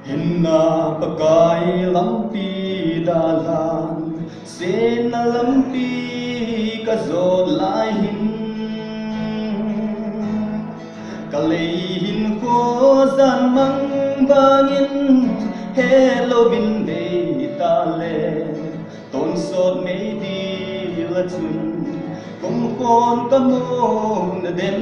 Hinna pakai lampi dalan sena lampi kazot lai hin kalehin ko zan mang bangin hello bin de tale ton sot me di la chun kum kon kamon na den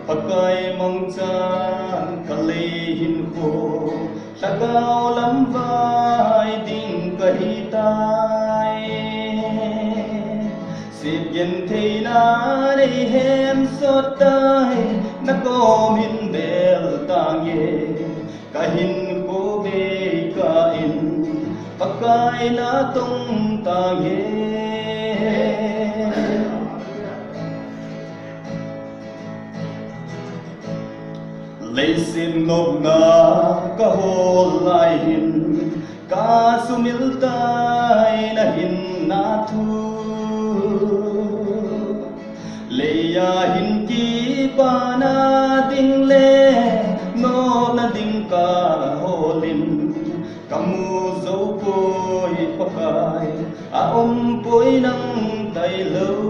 pakai mong chan kalehin ko tagaw lam vai ding kahitai sip yen thei na re hem sot tai na kom hin bel tange kahin ko be ka in pakai na tung tange lấy xin ngọc na ca hồ lại hin ca sumil tai na hin na thu lấy ya hin ki pa na ding le no na ding ka ho lin kamu dấu côi pakai a poi nang tai lâu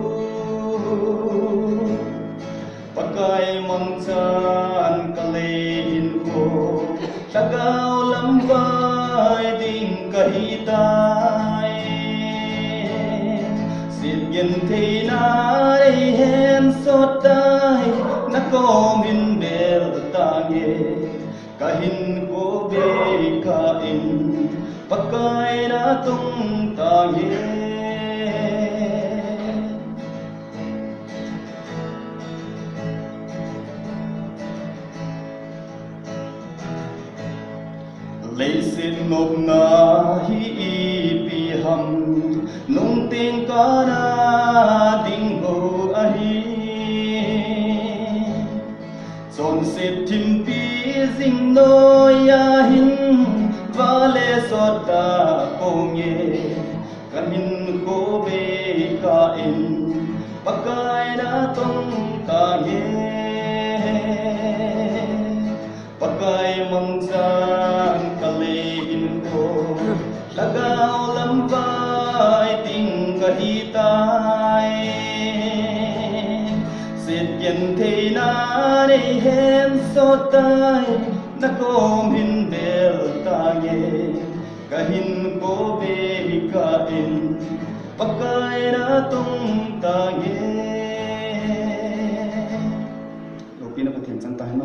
pakai mang chan kalehin ko tagaw lam vai ding kahitai sit yen thei na re hem sot tai na kom hin bel tange kahin ko be ka in pakai na tung tange lấy xin ngọc na hi pi ham nung tiếng ca na ding ho a hi son sep thim pi ding no ya hin va le sot ta kong ye kan hin ko be ka in pakai na tong ta ye pakai mang chan kalehin ko tagaw lam vai ting kahitai sit yen thei na re hem sot tai na kom hin bel tange kahin ko be ka in pakai na tung tange. Đầu tiên là một thiền chân tay nó